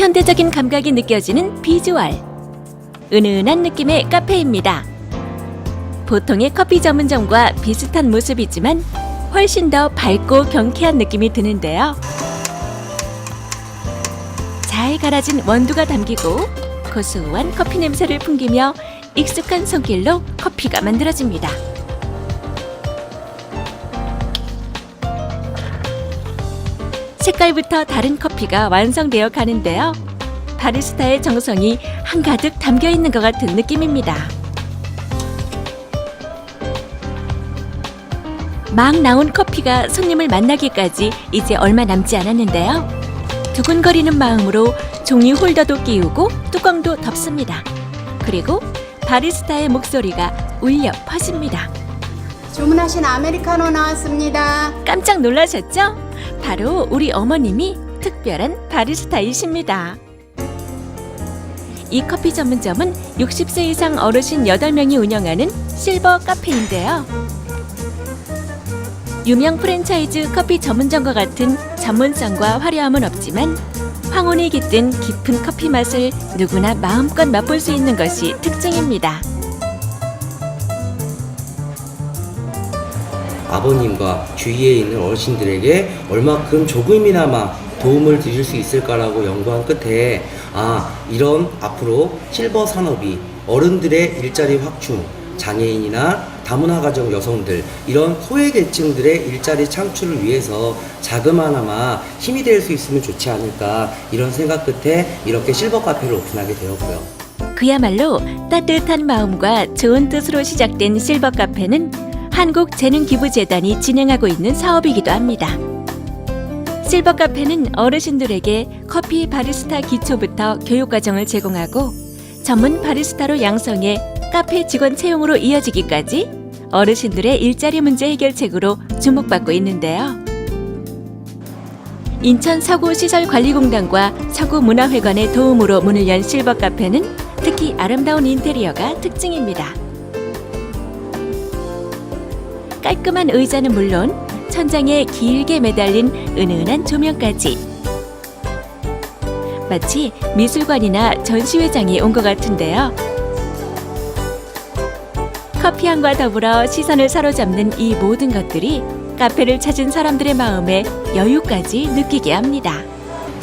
현대적인 감각이 느껴지는 비주얼. 은은한 느낌의 카페입니다. 보통의 커피 전문점과 비슷한 모습이지만 훨씬 더 밝고 경쾌한 느낌이 드는데요. 잘 갈아진 원두가 담기고 고소한 커피 냄새를 풍기며 익숙한 손길로 커피가 만들어집니다. 색깔부터 다른 커피가 완성되어 가는데요. 바리스타의 정성이 한가득 담겨 있는 것 같은 느낌입니다. 막 나온 커피가 손님을 만나기까지 이제 얼마 남지 않았는데요. 두근거리는 마음으로 종이 홀더도 끼우고 뚜껑도 덮습니다. 그리고 바리스타의 목소리가 울려 퍼집니다. 주문하신 아메리카노 나왔습니다. 깜짝 놀라셨죠? 바로 우리 어머님이 특별한 바리스타이십니다. 이 커피 전문점은 60세 이상 어르신 8명이 운영하는 실버 카페인데요. 유명 프랜차이즈 커피 전문점과 같은 전문성과 화려함은 없지만 황혼이 깃든 깊은 커피 맛을 누구나 마음껏 맛볼 수 있는 것이 특징입니다. 아버님과 주위에 있는 어르신들에게 얼마큼 조금이나마 도움을 드릴 수 있을까라고 연구한 끝에 이런 앞으로 실버 산업이 어른들의 일자리 확충, 장애인이나 다문화 가정 여성들 이런 소외계층들의 일자리 창출을 위해서 자그마나마 힘이 될 수 있으면 좋지 않을까 이런 생각 끝에 이렇게 실버 카페를 오픈하게 되었고요. 그야말로 따뜻한 마음과 좋은 뜻으로 시작된 실버 카페는 한국재능기부재단이 진행하고 있는 사업이기도 합니다. 실버 카페는 어르신들에게 커피 바리스타 기초부터 교육과정을 제공하고 전문 바리스타로 양성해 카페 직원 채용으로 이어지기까지 어르신들의 일자리 문제 해결책으로 주목받고 있는데요. 인천 서구시설관리공단과 서구문화회관의 도움으로 문을 연 실버 카페는 특히 아름다운 인테리어가 특징입니다. 깔끔한 의자는 물론 천장에 길게 매달린 은은한 조명까지 마치 미술관이나 전시회장에 온 것 같은데요. 커피향과 더불어 시선을 사로잡는 이 모든 것들이 카페를 찾은 사람들의 마음에 여유까지 느끼게 합니다.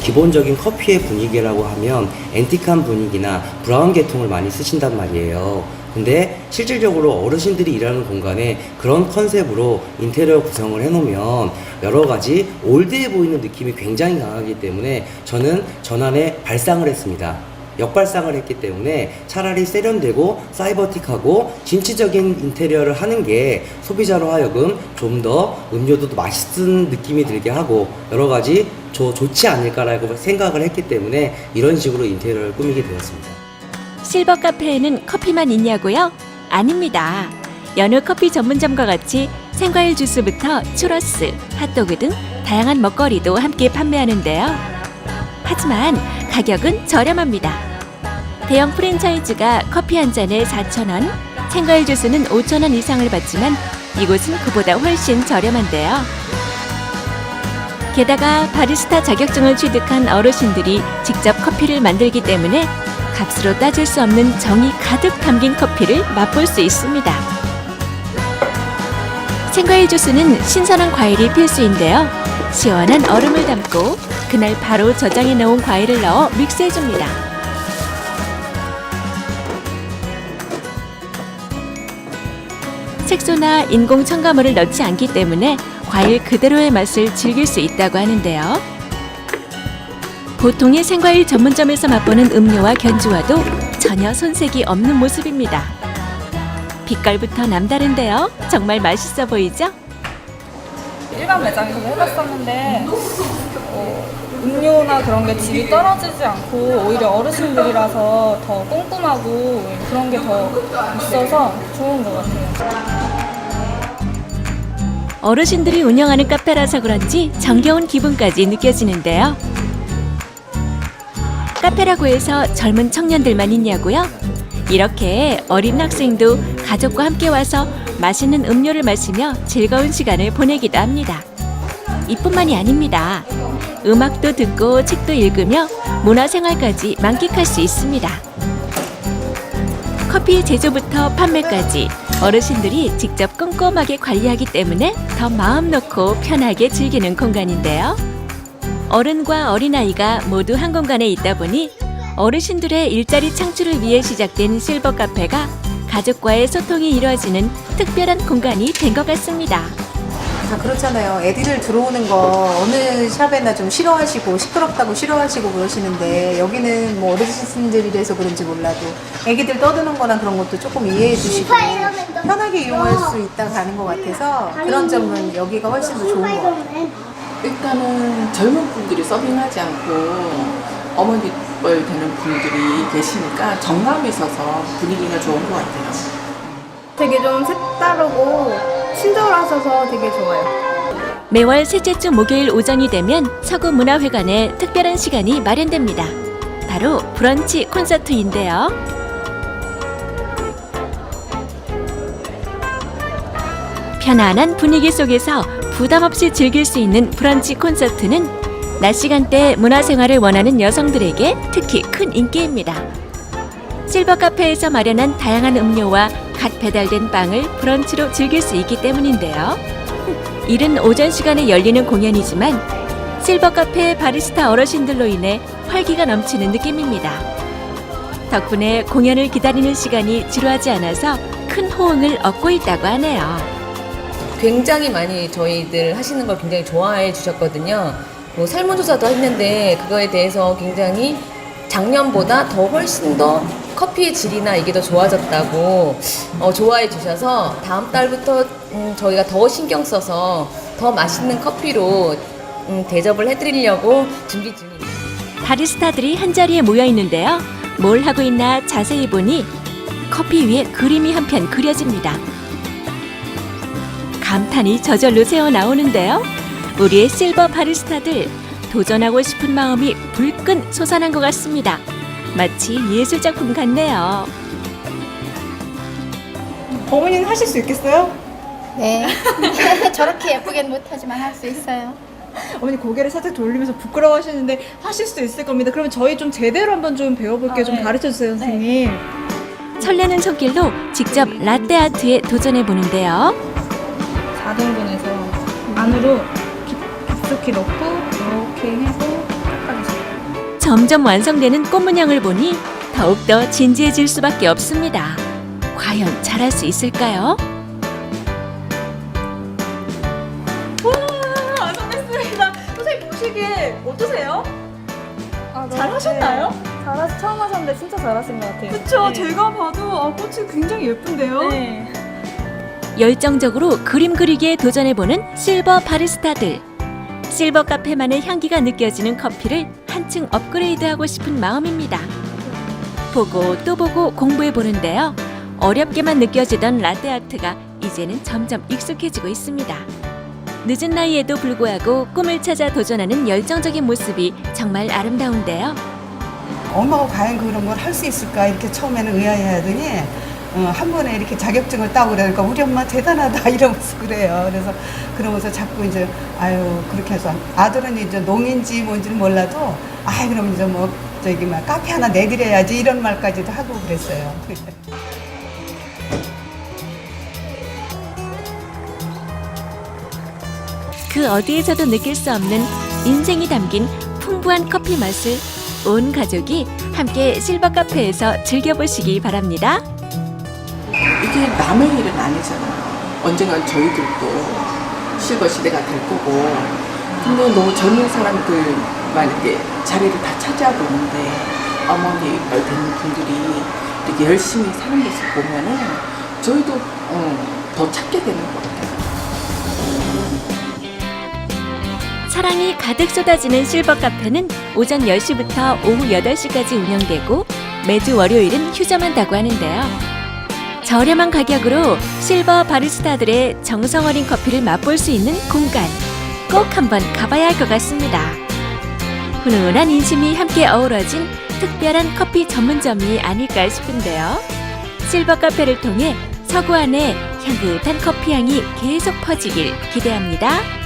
기본적인 커피의 분위기라고 하면 앤틱한 분위기나 브라운 계통을 많이 쓰신단 말이에요. 근데 실질적으로 어르신들이 일하는 공간에 그런 컨셉으로 인테리어 구성을 해놓으면 여러 가지 올드해 보이는 느낌이 굉장히 강하기 때문에 저는 전환에 발상을 했습니다. 역발상을 했기 때문에 차라리 세련되고 사이버틱하고 진취적인 인테리어를 하는 게 소비자로 하여금 좀 더 음료도 맛있는 느낌이 들게 하고 여러 가지 좋지 않을까라고 생각을 했기 때문에 이런 식으로 인테리어를 꾸미게 되었습니다. 실버 카페에는 커피만 있냐고요? 아닙니다. 여느 커피 전문점과 같이 생과일 주스부터 추러스, 핫도그 등 다양한 먹거리도 함께 판매하는데요. 하지만 가격은 저렴합니다. 대형 프랜차이즈가 커피 한 잔에 4,000원, 생과일 주스는 5,000원 이상을 받지만 이곳은 그보다 훨씬 저렴한데요. 게다가 바리스타 자격증을 취득한 어르신들이 직접 커피를 만들기 때문에 값으로 따질 수 없는 정이 가득 담긴 커피를 맛볼 수 있습니다. 생과일 주스는 신선한 과일이 필수인데요. 시원한 얼음을 담고 그날 바로 저장해 놓은 과일을 넣어 믹스해줍니다. 색소나 인공 첨가물을 넣지 않기 때문에 과일 그대로의 맛을 즐길 수 있다고 하는데요. 보통의 생과일 전문점에서 맛보는 음료와 견주와도 전혀 손색이 없는 모습입니다. 빛깔부터 남다른데요. 정말 맛있어 보이죠? 일반 매장에서 해봤었는데 음료나 그런 게 질이 떨어지지 않고 오히려 어르신들이라서 더 꼼꼼하고 그런 게 더 있어서 좋은 것 같아요. 어르신들이 운영하는 카페라서 그런지 정겨운 기분까지 느껴지는데요. 카페라고 해서 젊은 청년들만 있냐고요? 이렇게 어린 학생도 가족과 함께 와서 맛있는 음료를 마시며 즐거운 시간을 보내기도 합니다. 이뿐만이 아닙니다. 음악도 듣고 책도 읽으며 문화생활까지 만끽할 수 있습니다. 커피 제조부터 판매까지 어르신들이 직접 꼼꼼하게 관리하기 때문에 더 마음 놓고 편하게 즐기는 공간인데요. 어른과 어린아이가 모두 한 공간에 있다 보니 어르신들의 일자리 창출을 위해 시작된 실버 카페가 가족과의 소통이 이루어지는 특별한 공간이 된 것 같습니다. 다 그렇잖아요. 애들 들어오는 거 어느 샵에나 좀 싫어하시고 시끄럽다고 싫어하시고 그러시는데 여기는 뭐 어르신들이라서 그런지 몰라도 애기들 떠드는 거나 그런 것도 조금 이해해 주시고 편하게 이용할 수 있다 가는 것 같아서 그런 점은 여기가 훨씬 더 좋은 것 같아요. 일단은 젊은 분들이 서빙하지 않고 어머니뻘 되는 분들이 계시니까 정감이 있어서 분위기가 좋은 것 같아요. 되게 좀 색다르고 친절하셔서 되게 좋아요. 매월 셋째 주 목요일 오전이 되면 서구문화회관에 특별한 시간이 마련됩니다. 바로 브런치 콘서트인데요. 편안한 분위기 속에서 부담 없이 즐길 수 있는 브런치 콘서트는 낮 시간대 문화생활을 원하는 여성들에게 특히 큰 인기입니다. 실버 카페에서 마련한 다양한 음료와 갓 배달된 빵을 브런치로 즐길 수 있기 때문인데요. 이른 오전 시간에 열리는 공연이지만 실버 카페 바리스타 어르신들로 인해 활기가 넘치는 느낌입니다. 덕분에 공연을 기다리는 시간이 지루하지 않아서 큰 호응을 얻고 있다고 하네요. 굉장히 많이 저희들 하시는 걸 굉장히 좋아해 주셨거든요. 뭐 설문조사도 했는데 그거에 대해서 굉장히 작년보다 더 훨씬 더 커피의 질이나 이게 더 좋아졌다고 좋아해 주셔서 다음 달부터 저희가 더 신경 써서 더 맛있는 커피로 대접을 해드리려고 준비 중입니다. 바리스타들이 한자리에 모여 있는데요. 뭘 하고 있나 자세히 보니 커피 위에 그림이 한 편 그려집니다. 감탄이 저절로 새어나오는데요. 우리의 실버 바리스타들 도전하고 싶은 마음이 불끈 솟아난 것 같습니다. 마치 예술작품 같네요. 어머니는 하실 수 있겠어요? 네. 저렇게 예쁘게는 못하지만 할 수 있어요. 어머니 고개를 살짝 돌리면서 부끄러워하시는데 하실 수 있을 겁니다. 그러면 저희 좀 제대로 한번 좀 배워볼게요. 좀 가르쳐주세요, 선생님. 설레는 손길로 직접 라떼 아트에 도전해 보는데요. 4등분해서 안으로 깊숙이 넣고 이렇게 해서 닦아주세요. 점점 완성되는 꽃 문양을 보니 더욱더 진지해질 수밖에 없습니다. 과연 잘할 수 있을까요? 완성됐습니다. 선생님 보시기에 어떠세요? 아, 잘 하셨나요? 처음 하셨는데 진짜 잘하신 것 같아요. 그쵸? 제가 봐도 꽃이 굉장히 예쁜데요? 네. 열정적으로 그림 그리기에 도전해보는 실버 바리스타들. 실버 카페만의 향기가 느껴지는 커피를 한층 업그레이드하고 싶은 마음입니다. 보고 또 보고 공부해보는데요. 어렵게만 느껴지던 라떼 아트가 이제는 점점 익숙해지고 있습니다. 늦은 나이에도 불구하고 꿈을 찾아 도전하는 열정적인 모습이 정말 아름다운데요. 엄마가 과연 그런 걸 할 수 있을까 이렇게 처음에는 의아해하더니 한 번에 이렇게 자격증을 따고 그러니까 우리 엄마 대단하다 이러면서 그래요. 그래서 그러면서 자꾸 이제 아유 그렇게 해서 아들은 이제 농인지 뭔지는 몰라도 아이 그럼 이제 뭐 저기 막 카페 하나 내드려야지 이런 말까지도 하고 그랬어요. 그 어디에서도 느낄 수 없는 인생이 담긴 풍부한 커피 맛을 온 가족이 함께 실버 카페에서 즐겨보시기 바랍니다. 이게 남의 일은 아니잖아요. 언젠간 저희들도 실버 시대가 될 거고. 근데 너무 젊은 사람들만 이렇게 자리를 다 차지하고 있는데 어머니 뻘 되는 분들이 이렇게 열심히 사는 모습 보면은 저희도 더 찾게 되는 것 같아요. 사랑이 가득 쏟아지는 실버 카페는 오전 10시부터 오후 8시까지 운영되고 매주 월요일은 휴점한다고 하는데요. 저렴한 가격으로 실버 바리스타들의 정성 어린 커피를 맛볼 수 있는 공간 꼭 한번 가봐야 할 것 같습니다. 훈훈한 인심이 함께 어우러진 특별한 커피 전문점이 아닐까 싶은데요. 실버 카페를 통해 서구 안에 향긋한 커피 향이 계속 퍼지길 기대합니다.